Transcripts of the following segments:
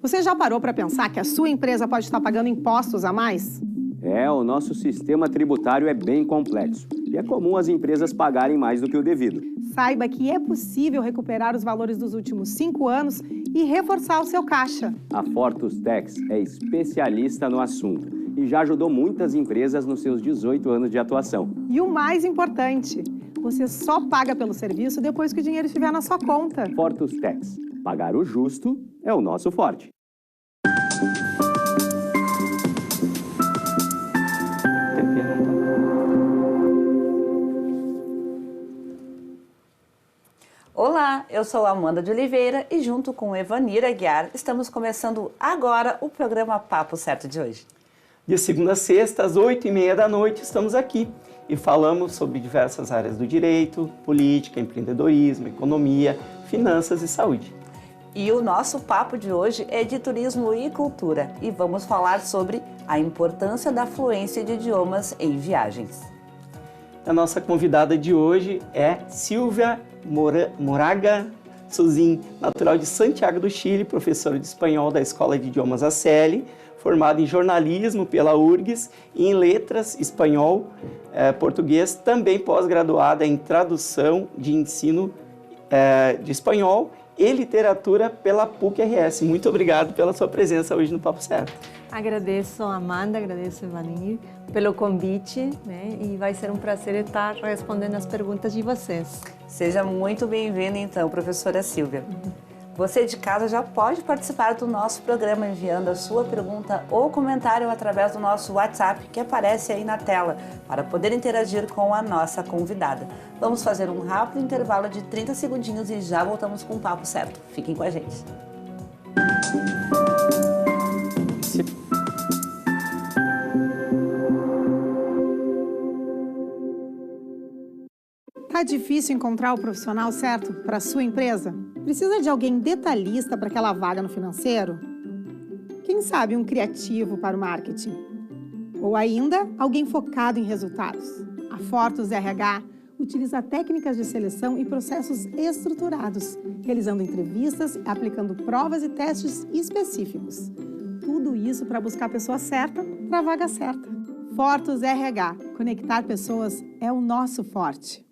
Você já parou para pensar que a sua empresa pode estar pagando impostos a mais? O nosso sistema tributário é bem complexo e é comum as empresas pagarem mais do que o devido. Saiba que é possível recuperar os valores dos últimos 5 anos e reforçar o seu caixa. A Fortus Tax é especialista no assunto e já ajudou muitas empresas nos seus 18 anos de atuação. E o mais importante, você só paga pelo serviço depois que o dinheiro estiver na sua conta. Fortus Tax. Pagar o justo é o nosso forte. Olá, eu sou Amanda de Oliveira e junto com Evanira Aguiar estamos começando agora o programa Papo Certo de hoje. De segunda a sexta, às 8h30 da noite, estamos aqui e falamos sobre diversas áreas do direito, política, empreendedorismo, economia, finanças e saúde. E o nosso papo de hoje é de turismo e cultura e vamos falar sobre a importância da fluência de idiomas em viagens. A nossa convidada de hoje é Silvia Moraga Suzin, natural de Santiago do Chile, professora de espanhol da Escola de Idiomas ACL, formada em jornalismo pela URGS e em letras, espanhol, português, também pós-graduada em tradução de ensino de espanhol e literatura pela PUC-RS. Muito obrigado pela sua presença hoje no Papo Certo. Agradeço, Amanda, agradeço, Evanir, pelo convite, né? E vai ser um prazer estar respondendo as perguntas de vocês. Seja muito bem-vinda, então, professora Silvia. Você de casa já pode participar do nosso programa enviando a sua pergunta ou comentário através do nosso WhatsApp, que aparece aí na tela, para poder interagir com a nossa convidada. Vamos fazer um rápido intervalo de 30 segundinhos e já voltamos com o Papo Certo. Fiquem com a gente. Tá difícil encontrar o profissional certo para a sua empresa? Precisa de alguém detalhista para aquela vaga no financeiro? Quem sabe um criativo para o marketing? Ou ainda, alguém focado em resultados? A Fortus RH utiliza técnicas de seleção e processos estruturados, realizando entrevistas, aplicando provas e testes específicos. Tudo isso para buscar a pessoa certa para a vaga certa. Fortus RH. Conectar pessoas é o nosso forte.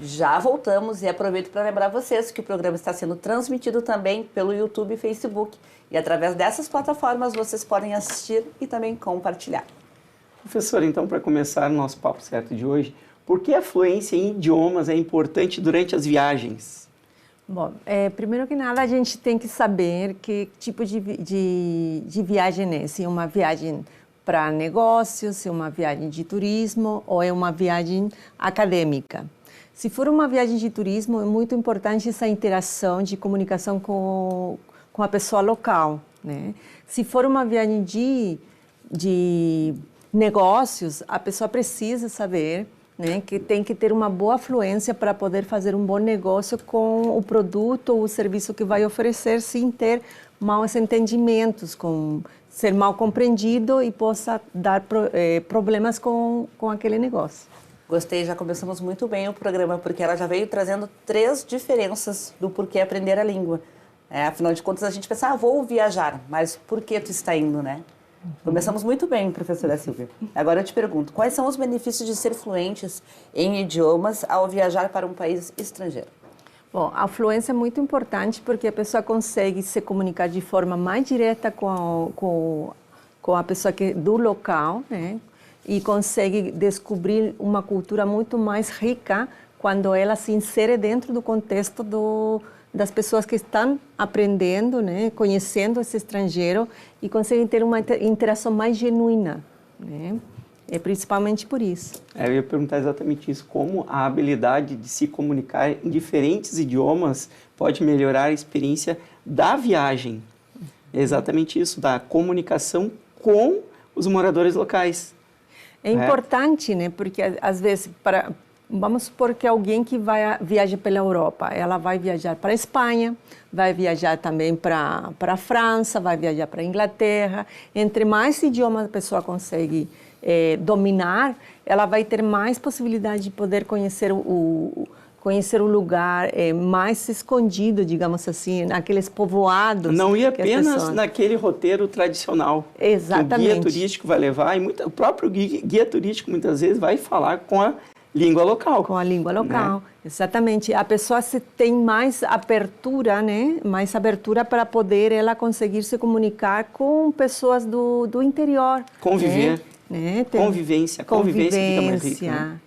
Já voltamos e aproveito para lembrar vocês que o programa está sendo transmitido também pelo YouTube e Facebook. E através dessas plataformas vocês podem assistir e também compartilhar. Professora, então, para começar o nosso Papo Certo de hoje, por que a fluência em idiomas é importante durante as viagens? Bom, primeiro que nada, a gente tem que saber que tipo de viagem é. Se é uma viagem para negócios, se é uma viagem de turismo ou é uma viagem acadêmica. Se for uma viagem de turismo, é muito importante essa interação de comunicação com a pessoa local, né? Se for uma viagem de negócios, a pessoa precisa saber, né, que tem que ter uma boa fluência para poder fazer um bom negócio com o produto ou o serviço que vai oferecer, sem ter maus entendimentos, ser mal compreendido e possa dar problemas com aquele negócio. Gostei, já começamos muito bem o programa, porque ela já veio trazendo 3 diferenças do porquê aprender a língua. Afinal de contas, a gente pensa, vou viajar, mas por que tu está indo, né? Começamos muito bem, professora Silvia. Agora eu te pergunto, quais são os benefícios de ser fluentes em idiomas ao viajar para um país estrangeiro? Bom, a fluência é muito importante porque a pessoa consegue se comunicar de forma mais direta com a pessoa do local, né? E consegue descobrir uma cultura muito mais rica quando ela se insere dentro do contexto das pessoas que estão aprendendo, né, conhecendo esse estrangeiro e conseguem ter uma interação mais genuína, né? É principalmente por isso. Eu ia perguntar exatamente isso, como a habilidade de se comunicar em diferentes idiomas pode melhorar a experiência da viagem. É exatamente isso, da comunicação com os moradores locais. É importante, né? Porque às vezes, vamos supor que alguém que viaja pela Europa, ela vai viajar para a Espanha, vai viajar também para a França, vai viajar para a Inglaterra. Entre mais idiomas a pessoa consegue dominar, ela vai ter mais possibilidade de poder conhecer o lugar mais escondido, digamos assim, naqueles povoados. Não ir apenas naquele roteiro tradicional. Exatamente. Que o guia turístico vai levar, e o próprio guia turístico muitas vezes vai falar com a língua local. Com a língua local, né? Exatamente. A pessoa tem mais abertura, né? Mais abertura para poder ela conseguir se comunicar com pessoas do interior. Conviver. Né? Convivência fica mais rica, né?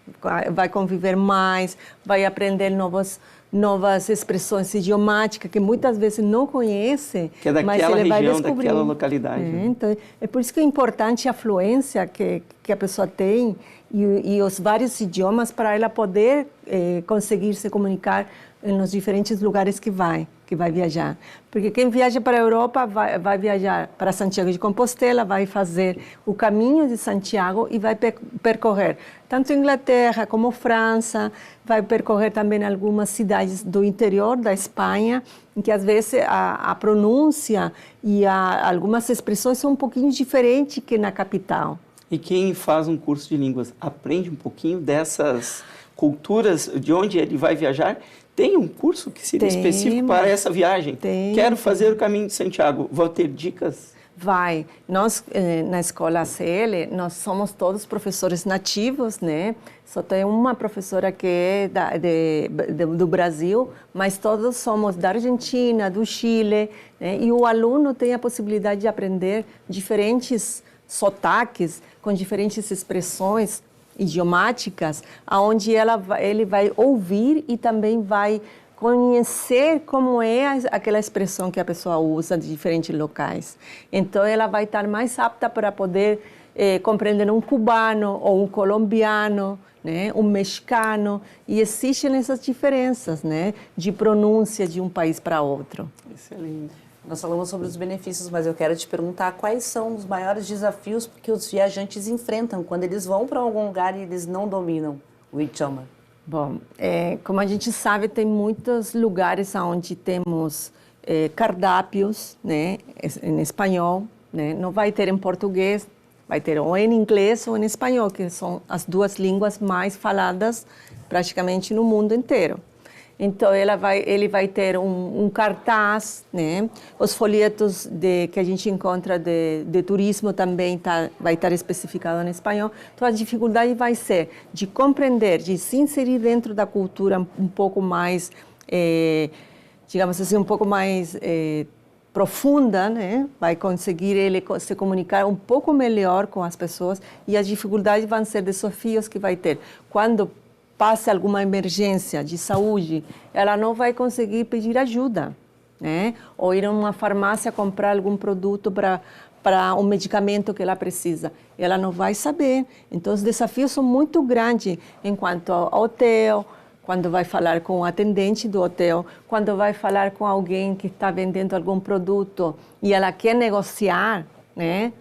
Vai conviver mais, vai aprender novas expressões idiomáticas que muitas vezes não conhece, que é daquela mas ele vai região, descobrir. daquela localidade. Né? Então, é por isso que é importante a fluência que a pessoa tem e os vários idiomas para ela poder conseguir se comunicar nos diferentes lugares que vai viajar. Porque quem viaja para a Europa vai viajar para Santiago de Compostela, vai fazer o caminho de Santiago e vai percorrer tanto Inglaterra como França, vai percorrer também algumas cidades do interior da Espanha, em que às vezes a pronúncia e algumas expressões são um pouquinho diferentes que na capital. E quem faz um curso de línguas aprende um pouquinho dessas culturas de onde ele vai viajar? Tem um curso que seria específico para essa viagem? Quero fazer o caminho de Santiago. Vou ter dicas? Vai. Nós, na escola ACL, nós somos todos professores nativos, né? Só tem uma professora que é do Brasil, mas todos somos da Argentina, do Chile, né? E o aluno tem a possibilidade de aprender diferentes sotaques, com diferentes expressões idiomáticas, aonde ele vai ouvir e também vai conhecer como é aquela expressão que a pessoa usa de diferentes locais. Então, ela vai estar mais apta para poder compreender um cubano ou um colombiano, né, um mexicano, e existem essas diferenças, né, de pronúncia de um país para outro. Excelente. Nós falamos sobre os benefícios, mas eu quero te perguntar quais são os maiores desafios que os viajantes enfrentam quando eles vão para algum lugar e eles não dominam o idioma. Bom, como a gente sabe, tem muitos lugares onde temos cardápios, né, em espanhol, né, não vai ter em português, vai ter ou em inglês ou em espanhol, que são as duas línguas mais faladas praticamente no mundo inteiro. Então, ele vai ter um cartaz, né? Os folhetos que a gente encontra de turismo também vai estar especificado em espanhol. Então, a dificuldade vai ser de compreender, de se inserir dentro da cultura um pouco mais, digamos assim, um pouco mais profunda, né? Vai conseguir ele se comunicar um pouco melhor com as pessoas, e as dificuldades vão ser desafios que vai ter. Quando passe alguma emergência de saúde, ela não vai conseguir pedir ajuda, né? Ou ir a uma farmácia comprar algum produto para um medicamento que ela precisa. Ela não vai saber. Então, os desafios são muito grandes enquanto ao hotel, quando vai falar com o atendente do hotel, quando vai falar com alguém que está vendendo algum produto e ela quer negociar, né,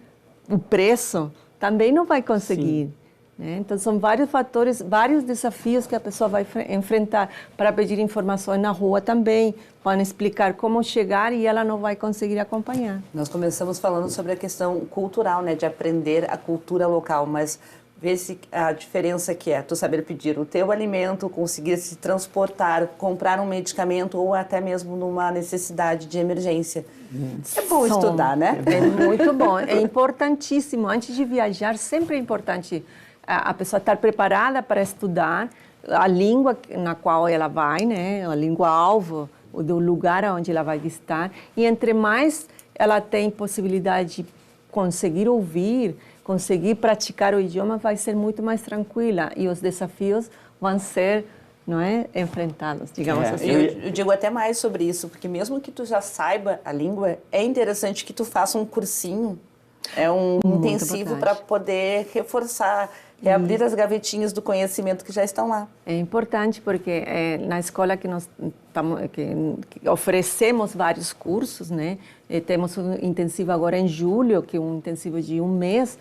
o preço, também não vai conseguir. Sim. Então, são vários fatores, vários desafios que a pessoa vai enfrentar para pedir informações na rua também, para explicar como chegar, e ela não vai conseguir acompanhar. Nós começamos falando sobre a questão cultural, né, de aprender a cultura local, mas vê se a diferença que é tu saber pedir o teu alimento, conseguir se transportar, comprar um medicamento ou até mesmo numa necessidade de emergência. É bom estudar, né? É muito bom, é importantíssimo. Antes de viajar, sempre é importante a pessoa estar preparada para estudar a língua na qual ela vai, né? A língua-alvo do lugar onde ela vai visitar. E entre mais ela tem possibilidade de conseguir ouvir, conseguir praticar o idioma, vai ser muito mais tranquila. E os desafios vão ser, não é, enfrentados, digamos assim. Eu digo até mais sobre isso, porque mesmo que tu já saiba a língua, é interessante que tu faça um cursinho, muito intensivo para poder reforçar, reabrir as gavetinhas do conhecimento que já estão lá. É importante porque na escola que nós que oferecemos vários cursos, né? Temos um intensivo agora em julho, que é um intensivo de um mês,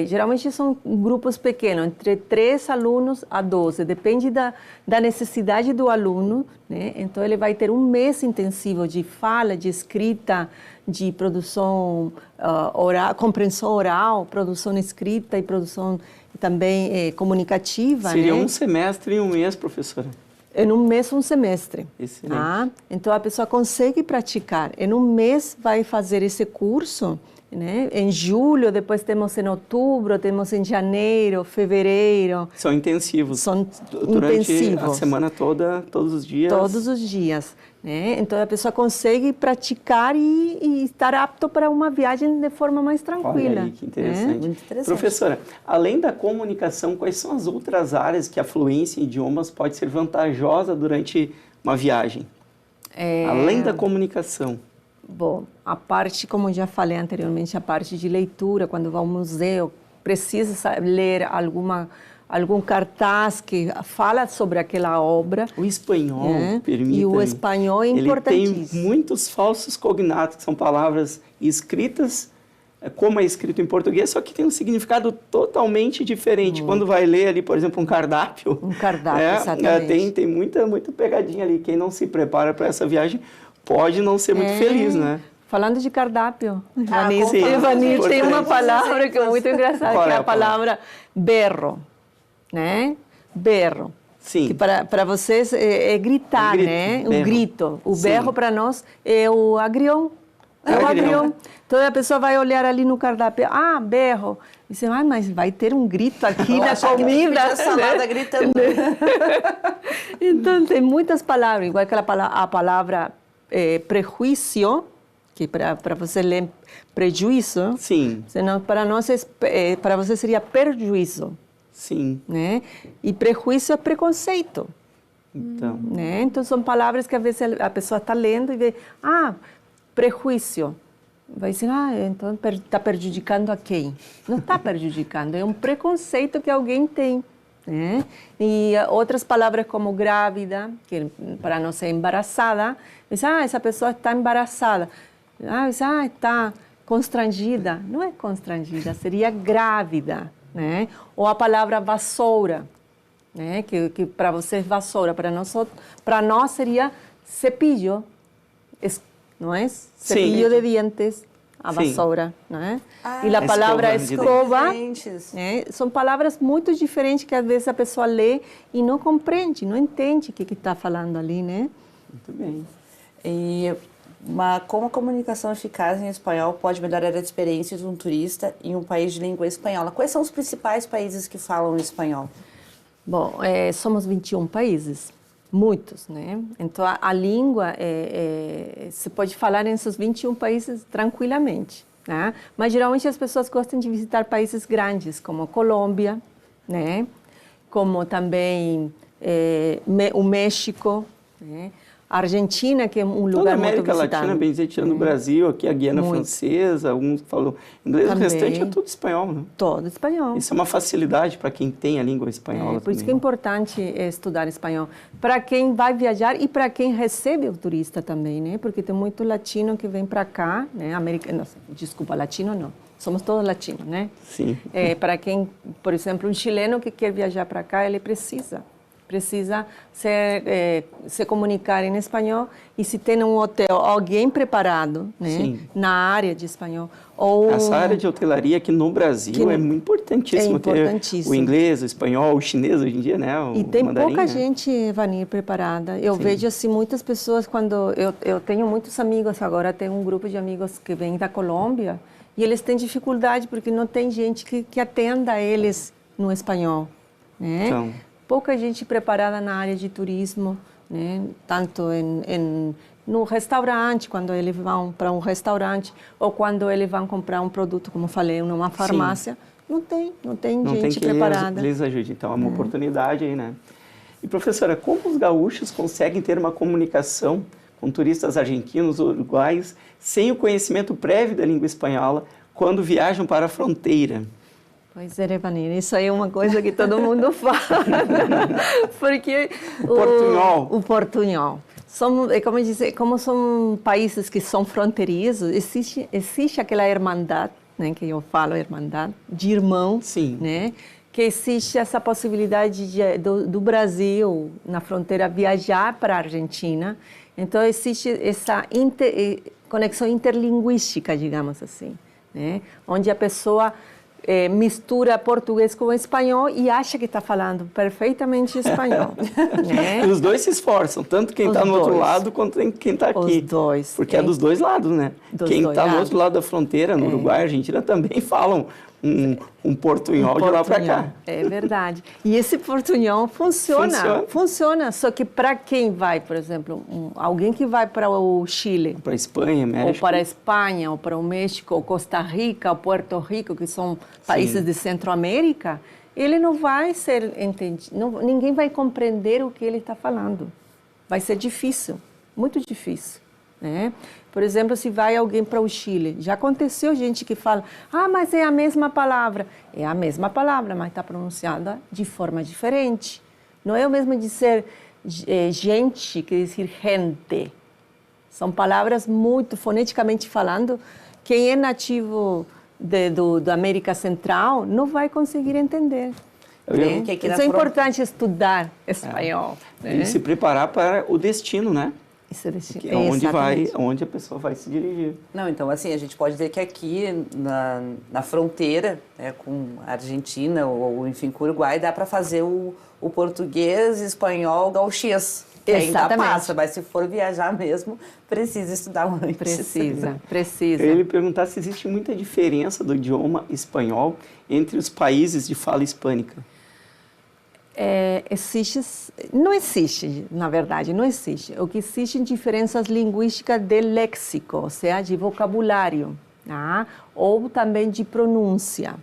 Geralmente são grupos pequenos, entre 3 alunos a 12, depende da necessidade do aluno, né? Então, ele vai ter um mês intensivo de fala, de escrita, de produção oral, compreensão oral, produção escrita e produção também comunicativa. Seria né? um semestre em um mês, professora? Em um mês, um semestre. Excelente. Tá? Então, a pessoa consegue praticar. Em um mês, vai fazer esse curso, né? Em julho, depois temos em outubro, temos em janeiro, fevereiro. São intensivos. São durante intensivos. a semana toda, todos os dias. Todos os dias. Né? Então, a pessoa consegue praticar e estar apto para uma viagem de forma mais tranquila. Olha aí, que interessante. Né? Muito interessante. Professora, além da comunicação, quais são as outras áreas que a fluência em idiomas pode ser vantajosa durante uma viagem? Além da comunicação. Bom, a parte, como já falei anteriormente, a parte de leitura, quando vai ao museu, precisa ler algum cartaz que fala sobre aquela obra. O espanhol, permita-me. E o espanhol é importantíssimo. Ele tem muitos falsos cognatos, que são palavras escritas como é escrito em português, só que tem um significado totalmente diferente. Quando vai ler ali, por exemplo, um cardápio. Um cardápio, exatamente. Tem muita pegadinha ali. Quem não se prepara para essa viagem pode não ser muito feliz, né? Falando de cardápio, Vanir tem uma palavra que é muito engraçada, que é a palavra berro, né? Berro. Sim. Que para vocês é gritar, né? Um grito. O berro para nós é o agrião. É o agrião. Então a pessoa vai olhar ali no cardápio, berro. E você vai, mas vai ter um grito aqui na comida. A salada gritando. Então tem muitas palavras, igual a palavra prejuízo, que para você ler prejuízo. Sim. Senão para nós para você seria prejuízo. Sim. Né? E prejuízo é preconceito. Então. Né? Então são palavras que às vezes a pessoa está lendo e vê, prejuízo. Vai dizer, então está prejudicando a quem? Não está prejudicando, é um preconceito que alguém tem. Né? E outras palavras como grávida, que para nós é embaraçada, diz, essa pessoa está embaraçada. Está constrangida. Não é constrangida, seria grávida. Né? Ou a palavra vassoura, né? que para você é vassoura, para nós seria cepillo, não é? Cepillo de dientes, a vassoura, não é? E a palavra escova, né? São palavras muito diferentes que às vezes a pessoa lê e não compreende, não entende o que está falando ali, né? Muito bem. E como a comunicação eficaz em espanhol pode melhorar a experiência de um turista em um país de língua espanhola? Quais são os principais países que falam espanhol? Bom, somos 21 países. Muitos, né? Então, a língua, se pode falar nesses 21 países tranquilamente, né? Mas, geralmente, as pessoas gostam de visitar países grandes, como Colômbia, né? Como também o México, né? A Argentina, que é um lugar muito visitado. Toda a América Latina, bem dizer, tirando o Brasil, aqui a Guiana Francesa, alguns falam inglês, também. O restante é tudo espanhol, né? Todo espanhol. Isso é uma facilidade para quem tem a língua espanhola. Por isso que é importante estudar espanhol. Para quem vai viajar e para quem recebe o turista também, né? Porque tem muito latino que vem para cá, né? Desculpa, latino não. Somos todos latinos, né? Sim. Para quem, por exemplo, um chileno que quer viajar para cá, ele precisa se comunicar em espanhol, e se tem um hotel, alguém preparado, né, na área de espanhol. Essa área de hotelaria aqui no Brasil é importantíssima. O inglês, o espanhol, o chinês hoje em dia, né? E tem pouca gente, Vanir, preparada. Eu vejo assim muitas pessoas, quando eu tenho muitos amigos, agora tenho um grupo de amigos que vêm da Colômbia, e eles têm dificuldade porque não tem gente que atenda eles no espanhol, né? Então, pouca gente preparada na área de turismo, né? Tanto no restaurante, quando eles vão para um restaurante, ou quando eles vão comprar um produto, como falei, numa farmácia, não tem gente preparada. Eles ajudem. Então, é uma oportunidade aí, né? E, professora, como os gaúchos conseguem ter uma comunicação com turistas argentinos ou uruguaios sem o conhecimento prévio da língua espanhola quando viajam para a fronteira? Pois é, Vanir, isso aí é uma coisa que todo mundo fala, porque o portunhol. Como são países que são fronteiriços, existe aquela irmandade, né, que eu falo irmandade, de irmão, Sim. né, que existe essa possibilidade do Brasil, na fronteira, viajar para a Argentina. Então, existe essa conexão interlinguística, digamos assim, né, onde a pessoa mistura português com espanhol e acha que está falando perfeitamente espanhol. Né? E os dois se esforçam, tanto quem está no outro lado quanto quem está aqui. Os dois. Porque é dos dois lados, né? Quem está no outro lado da fronteira, no Uruguai e Argentina, também falam um portunhol de lá para cá. É verdade. E esse portunhol funciona. Só que para quem vai, por exemplo, alguém que vai para o Chile, para a Espanha, México. ou para a Espanha, ou para o México, ou Costa Rica, ou Puerto Rico, que são países de Centro-América, ele não vai ser entendido, ninguém vai compreender o que ele está falando. Vai ser difícil, muito difícil. Né? Por exemplo, se vai alguém para o Chile, já aconteceu gente que fala, mas é a mesma palavra. É a mesma palavra, mas está pronunciada de forma diferente. Não é o mesmo dizer gente que dizer gente. São palavras muito, foneticamente falando, quem é nativo da América Central não vai conseguir entender. Isso é importante estudar espanhol. E se preparar para o destino, né? Que é onde a pessoa vai se dirigir. Não, então assim, a gente pode dizer que aqui na fronteira, né, com a Argentina ou enfim com o Uruguai, dá para fazer o português, espanhol, gauchês. Ainda passa, mas se for viajar mesmo, precisa estudar antes. Precisa. Eu ia lhe perguntar se existe muita diferença do idioma espanhol entre os países de fala hispânica. Não existe, na verdade, não existe. O que existe é diferenças linguísticas de léxico, ou seja, de vocabulário, tá? Ou também de pronúncia.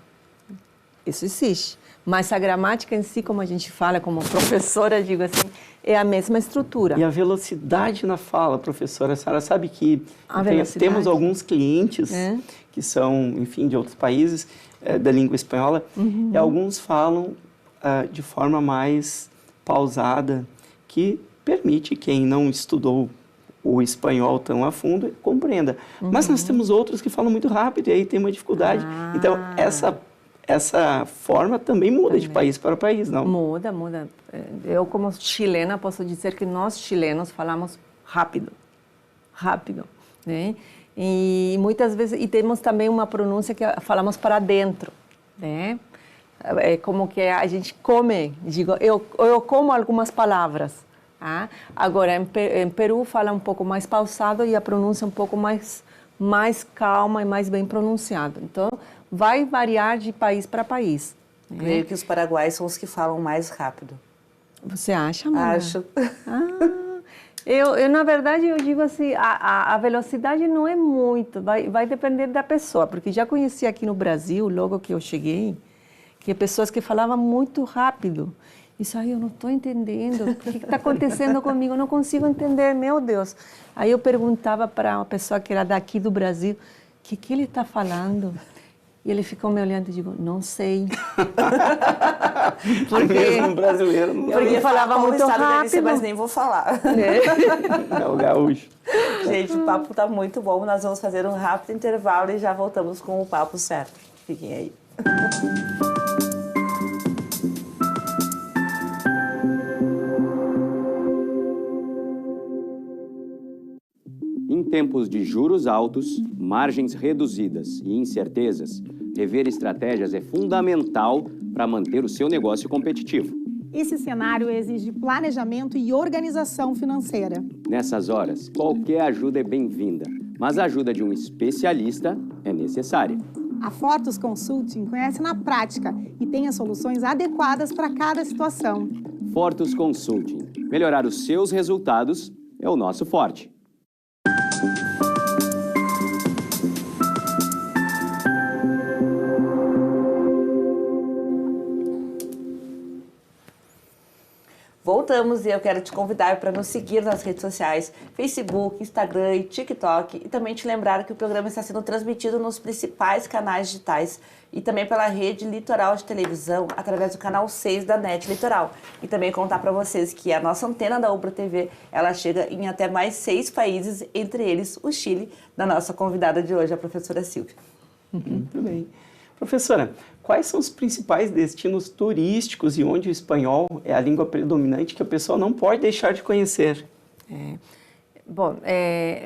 Isso existe. Mas a gramática em si, como a gente fala, como professora, digo assim, é a mesma estrutura. E a velocidade na fala, professora, a senhora sabe que temos alguns clientes que são, enfim, de outros países da língua espanhola, e alguns falam de forma mais pausada, que permite quem não estudou o espanhol tão a fundo compreenda. Mas nós temos outros que falam muito rápido e aí tem uma dificuldade. Então, essa forma também muda de país para país, não? Muda. Eu, como chilena, posso dizer que nós chilenos falamos rápido, né? E muitas vezes, e temos também uma pronúncia que falamos para dentro, né? É como que a gente come, digo, eu como algumas palavras. Tá? Agora, em Peru fala um pouco mais pausado e a pronúncia um pouco mais calma e mais bem pronunciada. Então, vai variar de país para país. Creio que os paraguaios são os que falam mais rápido. Você acha, Mara? Acho. Eu, na verdade, eu digo assim, a velocidade não é muito, vai depender da pessoa, porque já conheci aqui no Brasil, logo que eu cheguei, que pessoas que falavam muito rápido. Isso aí eu não estou entendendo, o que está acontecendo comigo? Eu não consigo entender, meu Deus. Aí eu perguntava para uma pessoa que era daqui do Brasil, o que ele está falando? E ele ficou me olhando e digo, não sei. Porque mesmo brasileiro não porque falava muito rápido. Mas nem vou falar. É o gaúcho. Gente, o papo está muito bom. Nós vamos fazer um rápido intervalo e já voltamos com o papo certo. Fiquem aí. Em tempos de juros altos, margens reduzidas e incertezas, rever estratégias é fundamental para manter o seu negócio competitivo. Esse cenário exige planejamento e organização financeira. Nessas horas, qualquer ajuda é bem-vinda, mas a ajuda de um especialista é necessária. A Fortus Consulting conhece na prática e tem as soluções adequadas para cada situação. Fortus Consulting. Melhorar os seus resultados é o nosso forte. Voltamos e eu quero te convidar para nos seguir nas redes sociais, Facebook, Instagram e TikTok. E também te lembrar que o programa está sendo transmitido nos principais canais digitais e também pela rede Litoral de Televisão, através do canal 6 da NET Litoral. E também contar para vocês que a nossa antena da Ubra TV, ela chega em até mais 6 países, entre eles o Chile, da nossa convidada de hoje, a professora Silvia. Muito bem. Professora, quais são os principais destinos turísticos e onde o espanhol é a língua predominante que a pessoa não pode deixar de conhecer? Bom,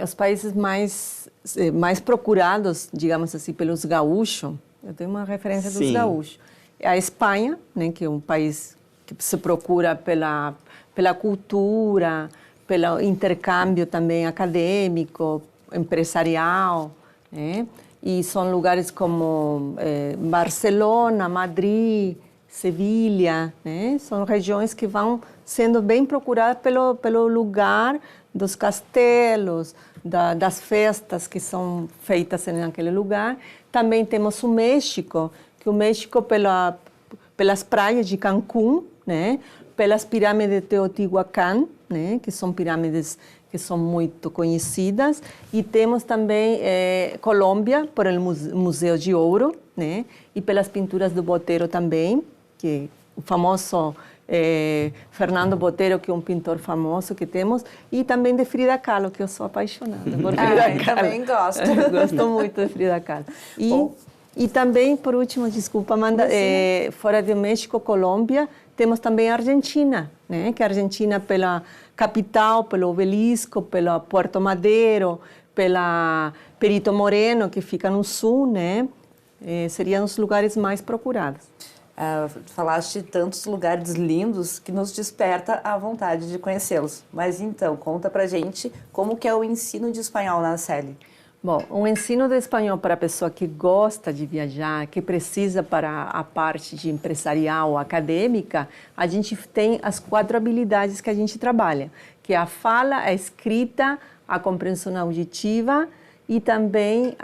os países mais procurados, digamos assim, pelos gaúchos, eu tenho uma referência dos gaúchos, é a Espanha, né, que é um país que se procura pela cultura, pelo intercâmbio também acadêmico, empresarial, né? E são lugares como Barcelona, Madrid, Sevilha, né? São regiões que vão sendo bem procuradas pelo lugar dos castelos, das festas que são feitas naquele lugar. Também temos o México, que o México pelas praias de Cancún, né? Pelas pirâmides de Teotihuacán, né? Que são pirâmides que são muito conhecidas, e temos também Colômbia, por o Museu de Ouro, né? E pelas pinturas do Botero também, que o famoso Fernando Botero, que é um pintor famoso que temos, e também de Frida Kahlo, que eu sou apaixonada por Frida Kahlo. Também gosto. Gosto muito de Frida Kahlo. E também, por último, desculpa, Amanda, fora do México, Colômbia, temos também a Argentina, né? Que a Argentina, pela capital, pelo obelisco, pela Puerto Madero, pela Perito Moreno, que fica no sul, né? Seriam os lugares mais procurados. Falaste de tantos lugares lindos que nos desperta a vontade de conhecê-los. Mas então, conta pra gente como que é o ensino de espanhol na SELI. Bom, o ensino de espanhol para a pessoa que gosta de viajar, que precisa para a parte de empresarial, acadêmica, a gente tem as 4 habilidades que a gente trabalha, que é a fala, a escrita, a compreensão auditiva e também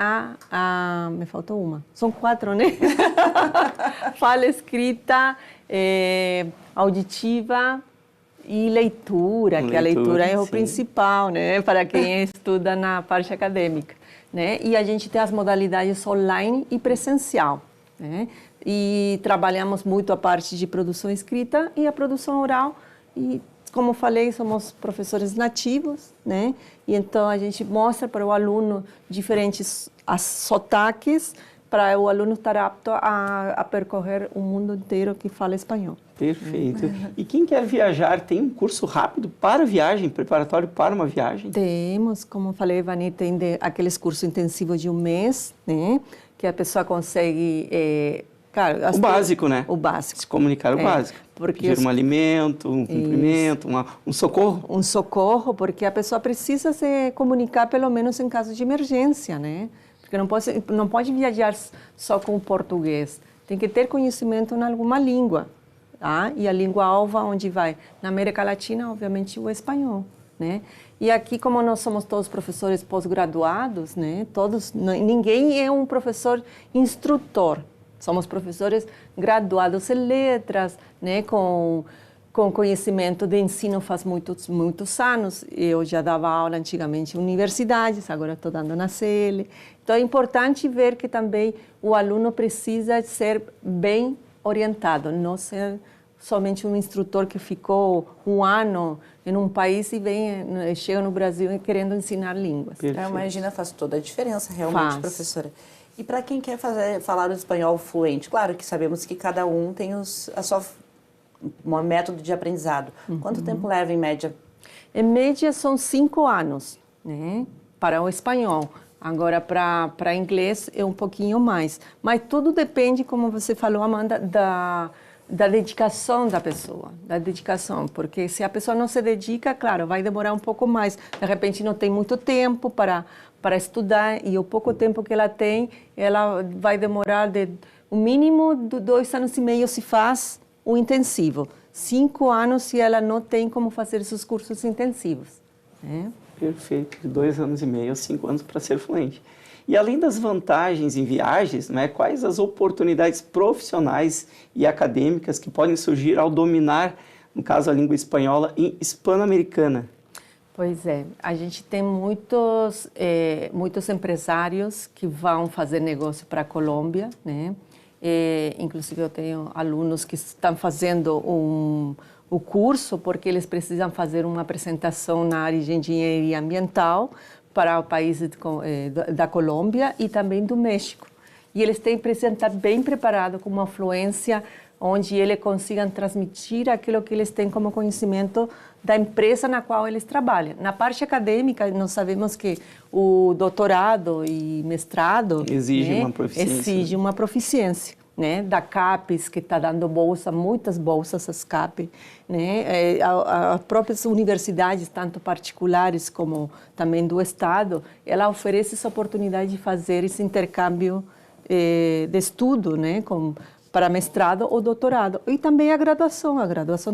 me faltou uma. São 4, né? Fala, escrita, auditiva e leitura, que a leitura é o principal, né? Para quem estuda na parte acadêmica, né? E a gente tem as modalidades online e presencial, né? E trabalhamos muito a parte de produção escrita e a produção oral. E, como falei, somos professores nativos, né? E então a gente mostra para o aluno diferentes sotaques, para o aluno estar apto a percorrer o mundo inteiro que fala espanhol. Perfeito. E quem quer viajar, tem um curso rápido para viagem, preparatório para uma viagem? Temos, como falei, Vani, tem aqueles cursos intensivos de 1 mês, né? Que a pessoa consegue... o básico, né? O básico. Se comunicar o básico. Porque pedir um alimento, um cumprimento, um socorro. Um socorro, porque a pessoa precisa se comunicar pelo menos em caso de emergência, né? Porque não pode viajar só com o português. Tem que ter conhecimento em alguma língua. Tá? E a língua-alvo, onde vai? Na América Latina, obviamente, o espanhol, né? E aqui, como nós somos todos professores pós-graduados, né? Ninguém é um professor instrutor. Somos professores graduados em letras, né? Com conhecimento de ensino faz muitos anos. Eu já dava aula antigamente em universidades, agora estou dando na CL. Então, é importante ver que também o aluno precisa ser bem orientado, não ser somente um instrutor que ficou 1 ano em um país e chega no Brasil querendo ensinar línguas. Imagina, faz toda a diferença realmente, professora. E para quem quer falar o espanhol fluente, claro que sabemos que cada um tem um método de aprendizado. Quanto tempo leva em média? Em média são 5 anos, né, para o espanhol. Agora, para inglês é um pouquinho mais. Mas tudo depende, como você falou, Amanda, da dedicação da pessoa. Da dedicação, porque se a pessoa não se dedica, claro, vai demorar um pouco mais. De repente, não tem muito tempo para estudar, e o pouco tempo que ela tem, ela vai demorar o mínimo de 2 anos e meio se faz o intensivo. 5 anos se ela não tem como fazer esses cursos intensivos, né? Perfeito, de 2 anos e meio a 5 anos para ser fluente. E além das vantagens em viagens, né, quais as oportunidades profissionais e acadêmicas que podem surgir ao dominar, no caso, a língua espanhola em hispano-americana? Pois é, a gente tem muitos empresários que vão fazer negócio para a Colômbia, né? Inclusive eu tenho alunos que estão fazendo o curso porque eles precisam fazer uma apresentação na área de engenharia ambiental para o país da Colômbia e também do México. E eles precisam estar bem preparados com uma fluência onde eles consigam transmitir aquilo que eles têm como conhecimento da empresa na qual eles trabalham. Na parte acadêmica, nós sabemos que o doutorado e mestrado exige uma proficiência. Né, da CAPES, que está dando bolsa, muitas bolsas às CAPES, né, as próprias universidades, tanto particulares como também do Estado, ela oferece essa oportunidade de fazer esse intercâmbio de estudo, né, para mestrado ou doutorado. E também a graduação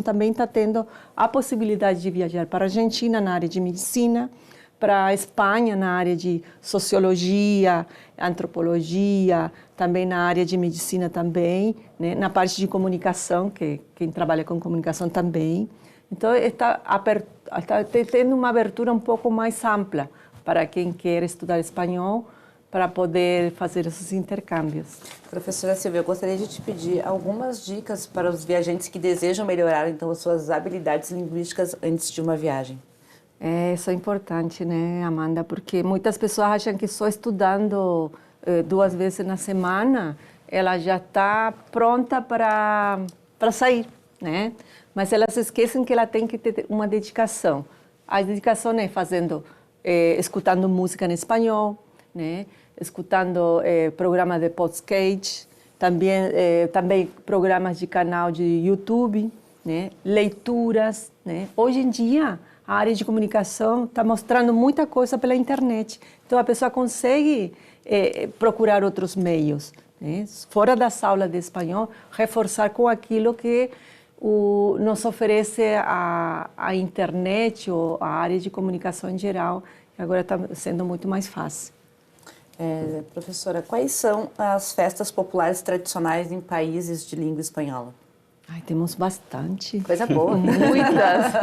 também está tendo a possibilidade de viajar para a Argentina na área de medicina, para a Espanha na área de sociologia, antropologia, também na área de medicina também, né? Na parte de comunicação, que quem trabalha com comunicação também. Então, está tendo uma abertura um pouco mais ampla para quem quer estudar espanhol, para poder fazer esses intercâmbios. Professora Silvia, eu gostaria de te pedir algumas dicas para os viajantes que desejam melhorar, então, as suas habilidades linguísticas antes de uma viagem. Isso é importante, né, Amanda? Porque muitas pessoas acham que só estudando 2 vezes na semana ela já está pronta para sair, né? Mas elas esquecem que ela tem que ter uma dedicação. A dedicação é escutando música em espanhol, né? Escutando programas de podcast, também programas de canal de YouTube, né? Leituras, né? Hoje em dia a área de comunicação está mostrando muita coisa pela internet. Então, a pessoa consegue procurar outros meios, né? Fora das aulas de espanhol, reforçar com aquilo que nos oferece a internet ou a área de comunicação em geral, que agora está sendo muito mais fácil. Professora, quais são as festas populares tradicionais em países de língua espanhola? Ai, temos bastante. Coisa boa. Muitas.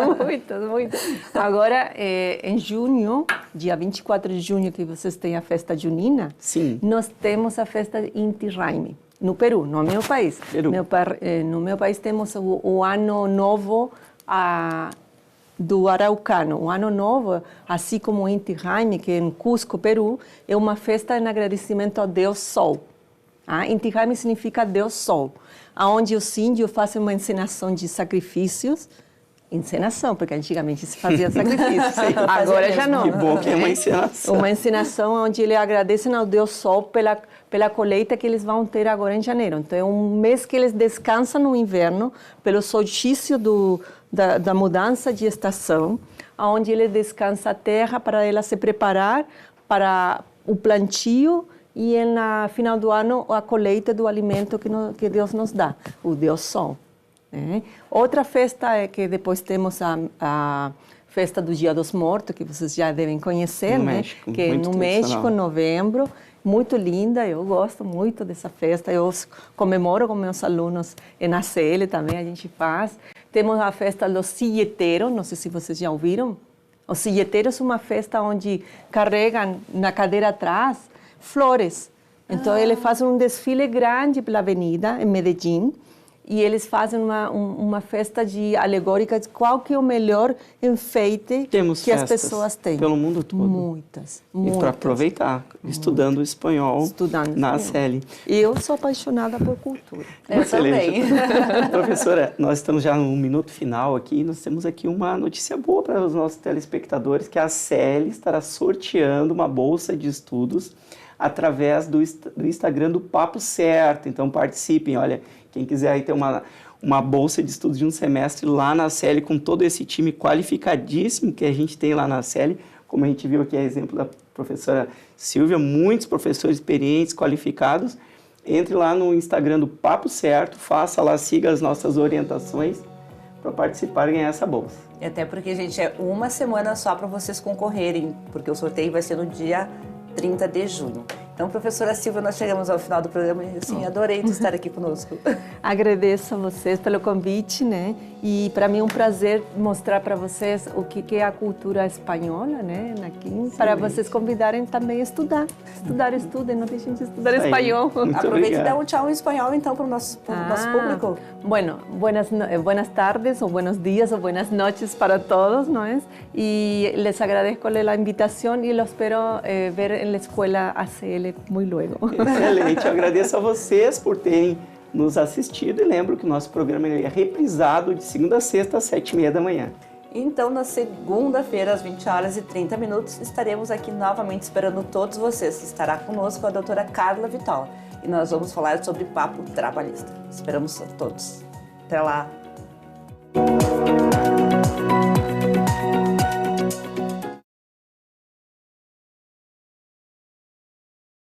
Agora, em junho, dia 24 de junho, que vocês têm a festa junina, sim, nós temos a festa Inti Raymi, no Peru, no meu país. Peru. No meu país temos o Ano Novo do Araucano. O Ano Novo, assim como o Inti Raymi, que é em Cusco, Peru, é uma festa em agradecimento ao Deus Sol. Inti Raymi significa Deus Sol, onde os índios fazem uma encenação de sacrifícios. Encenação, porque antigamente se fazia sacrifício. Agora já não. Que bom que é uma encenação. Uma encenação onde eles agradecem ao Deus Sol pela colheita que eles vão ter agora em janeiro. Então, é um mês que eles descansam no inverno, pelo solstício da mudança de estação, onde ele descansa a terra para ela se preparar para o plantio e no final do ano a colheita do alimento que Deus nos dá, o Deus Sol. Né? Outra festa é que depois temos a festa do Dia dos Mortos, que vocês já devem conhecer, né? México, que é no México, em novembro, muito linda, eu gosto muito dessa festa, eu comemoro com meus alunos na CL também, a gente faz. Temos a festa dos silleteiros, não sei se vocês já ouviram. Os silleteiros é uma festa onde carregam na cadeira atrás flores. Então, eles fazem um desfile grande pela avenida, em Medellín, e eles fazem uma festa alegórica de qual que é o melhor enfeite que as pessoas têm. Pelo mundo todo. Muitas. E para aproveitar, estudando espanhol na CL. Eu sou apaixonada por cultura. Eu também. Professora, nós estamos já no minuto final aqui, nós temos aqui uma notícia boa para os nossos telespectadores, que a CL estará sorteando uma bolsa de estudos através do Instagram do Papo Certo. Então participem, olha, quem quiser aí ter uma bolsa de estudos de um semestre lá na CL, com todo esse time qualificadíssimo que a gente tem lá na CL, como a gente viu aqui, é exemplo da professora Silvia, muitos professores experientes, qualificados. Entre lá no Instagram do Papo Certo, faça lá, siga as nossas orientações para participar e ganhar essa bolsa. E até porque, gente, é uma semana só para vocês concorrerem, porque o sorteio vai ser no dia 30 de junho. Então, professora Silvia, nós chegamos ao final do programa e, assim, adorei estar aqui conosco. Agradeço a vocês pelo convite, né? E para mim é um prazer mostrar para vocês o que é a cultura espanhola, né, aqui, para vocês convidarem também a estudar. Estudem, não deixem de estudar espanhol. Aproveite e dá um tchau em espanhol então para o nosso público. Bueno, buenas tardes o buenos días o buenas noches para todos, ¿no es? Y les agradezco la invitación y los espero ver en la escuela ACL muy luego. Excelente, eu agradeço a vocês por terem nos assistido e lembro que o nosso programa é reprisado de segunda a sexta às 7h30 da manhã. Então, na segunda-feira, às 20h30, estaremos aqui novamente esperando todos vocês. Estará conosco a doutora Carla Vitola e nós vamos falar sobre papo trabalhista. Esperamos a todos. Até lá!